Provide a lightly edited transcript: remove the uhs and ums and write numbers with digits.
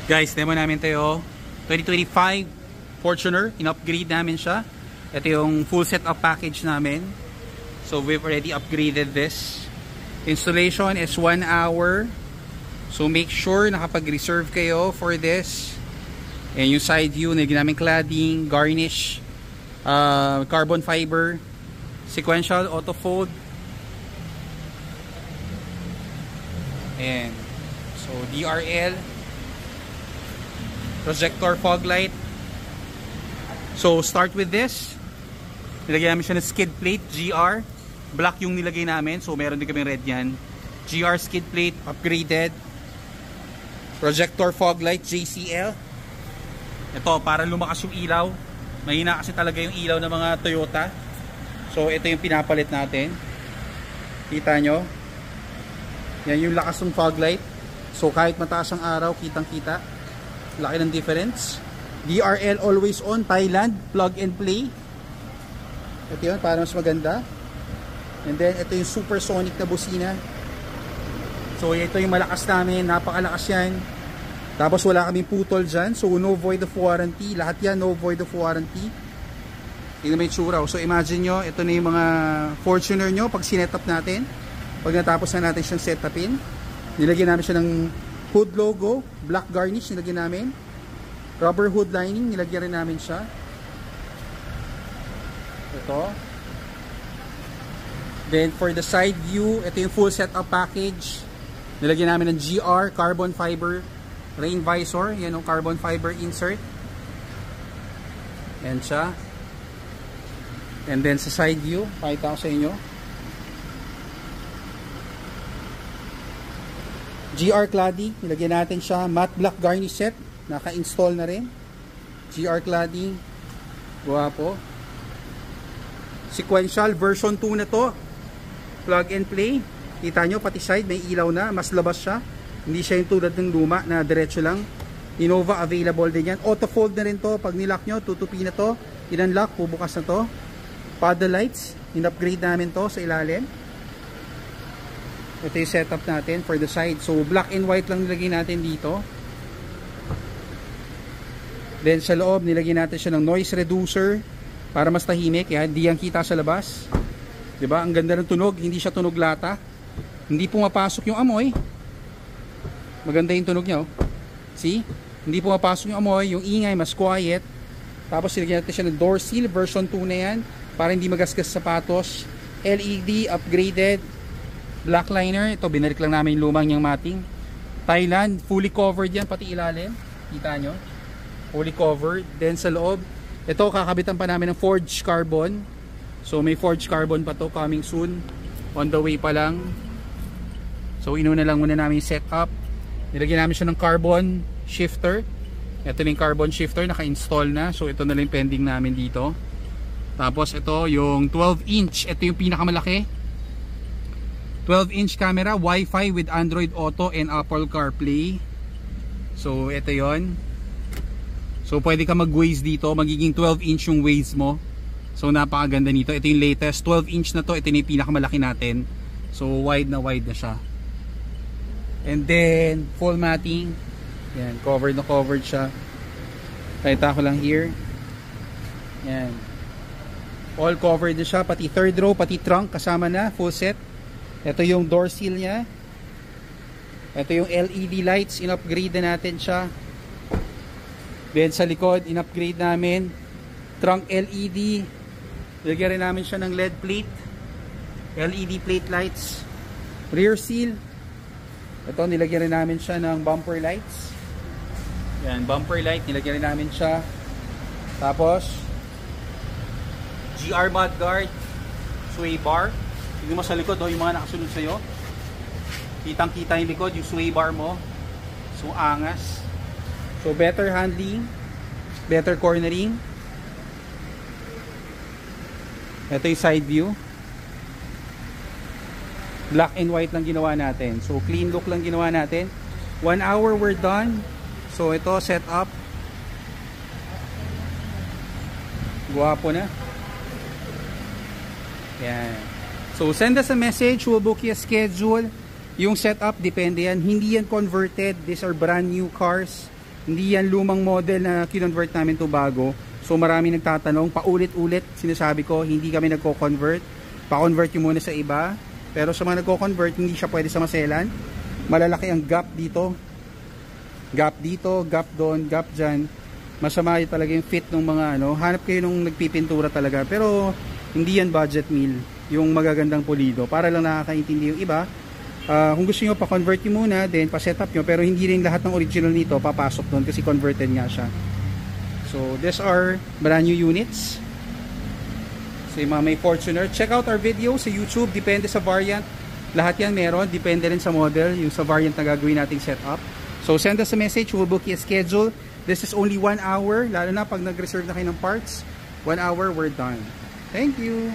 Guys, demo namin tayo 2025 Fortuner. In-upgrade namin siya. Ito yung full setup package namin. So we've already upgraded this. Installation is 1 hour. So make sure nakapag-reserve kayo for this. And yung side view, nilagyan namin cladding, garnish, carbon fiber, sequential auto fold. And so DRL, projector fog light. So start with this. Nilagyan namin siya ng skid plate GR. Black yung nilagay namin, so meron din kaming red yan. GR skid plate upgraded. Projector fog light JCL. Ito para lumakas yung ilaw. Mahina kasi talaga yung ilaw ng mga Toyota. So ito yung pinapalit natin. Kita nyo? Yan yung lakas ng fog light. So kahit mataas ang araw, kitang kita. Laki ng difference. DRL always on, Thailand, plug and play. Ito yun, para mas maganda. And then ito yung supersonic na busina. So ito yung malakas namin, napakalakas yan. Tapos wala kaming putol dyan, so no void of warranty. Lahat yan no void of warranty. Tingnan mo yung tsura. So imagine nyo, ito na yung mga Fortuner nyo pag sinet up natin. Pag natapos na natin siyang setupin, nilagyan namin siya ng hood logo, black garnish nilagyan namin. Rubber hood lining, nilagyan rin namin siya. Ito. Then for the side view, ito yung full setup package. Nilagyan namin ng GR, carbon fiber, rain visor. Yan yung carbon fiber insert. Yan siya. And then sa side view, pakita ko sa inyo. GR cladding, nilagyan natin siya. Matte black garnish set, naka-install na rin. GR cladding, guwapo. Sequential version 2 na to. Plug and play. Kita nyo, pati side may ilaw na, mas labas siya. Hindi siya yung tulad ng luma na diretso lang. Innova available din yan. Auto fold na rin to. Pag nilock nyo, tutupi na to. In-unlock, pubukas na to. Paddle lights, in-upgrade namin to sa ilalim. Ito yung setup natin for the side. So black and white lang nilagay natin dito. Then sa loob nilagay natin siya ng noise reducer para mas tahimik. Kaya hindi yan kita sa labas. Diba? Ang ganda ng tunog. Hindi siya tunog lata. Hindi pumapasok yung amoy. Maganda yung tunog niya. Oh. See? Hindi pumapasok yung amoy. Yung ingay mas quiet. Tapos nilagyan natin siya ng door seal. Version 2 na yan. Para hindi magasgas sapatos. LED upgraded. Black liner, ito binalik lang namin yung lumang niyang mating. Thailand, fully covered yan, pati ilalim. Kita nyo? Fully covered. Then sa loob, ito kakabitan pa namin ng forged carbon. So may forged carbon pa to coming soon. On the way pa lang. So inuna lang muna namin yung setup. Nilagyan namin siya ng carbon shifter. Ito na yung carbon shifter, naka-install na. So ito na lang pending namin dito. Tapos ito yung 12 inch. Ito yung pinakamalaki. 12-inch camera, Wi-Fi with Android Auto and Apple CarPlay. So, ito yon. So, pwede ka mag-Waze dito. Magiging 12-inch yung Waze mo. So, napakaganda nito. Ito yung latest. 12-inch na to. Ito yung pinakamalaki natin. So, wide na siya. And then, full matting. Yan, covered na covered siya. Pakita ko lang here. Yan. All covered na siya. Pati third row, pati trunk. Kasama na. Full set. Ito yung door seal niya. Ito yung LED lights. In-upgrade na natin siya. Then sa likod, in-upgrade namin. Trunk LED. Nilagyan rin namin siya ng LED plate. LED plate lights. Rear seal. Ito, nilagyan rin namin siya ng bumper lights. Yan, bumper light. Nilagyan rin namin siya. Tapos, GR mudguard. Sway bar. Tignan mo sa likod, oh, yung mga nakasunod sa'yo. Kitang-kita yung likod, yung sway bar mo. So, angas. So, better handling. Better cornering. Ito yung side view. Black and white lang ginawa natin. So, clean look lang ginawa natin. 1 hour, we're done. So, ito, set up. Guwapo na. Yan. So, send us a message. We'll book you a schedule. Yung setup, depende yan. Hindi yan converted. These are brand new cars. Hindi yan lumang model na kinonvert namin to bago. So marami nagtatanong, paulit-ulit sinasabi ko, hindi kami nagko-convert. Pa-convert nyo muna sa iba. Pero sa mga nagko-convert, hindi siya pwede sa maselan. Malalaki ang gap dito. Gap dito, gap doon, gap dyan. Masama yung talaga yung fit ng mga ano. Hanap kayo nung nagpipintura talaga. Pero hindi yan budget meal. Yung magagandang pulido. Para lang nakakaintindi yung iba. Kung gusto nyo pa-convert nyo muna, then pa-setup nyo. Pero hindi rin lahat ng original nito papasok doon kasi converted nga siya. So these are brand new units. So yung mga may Fortuner. Check out our video sa YouTube. Depende sa variant. Lahat yan meron. Depende rin sa model. Yung sa variant na gagawin nating setup. So send us a message. We'll book you a schedule. This is only 1 hour. Lalo na pag nag-reserve na kayo ng parts. 1 hour, we're done. Thank you.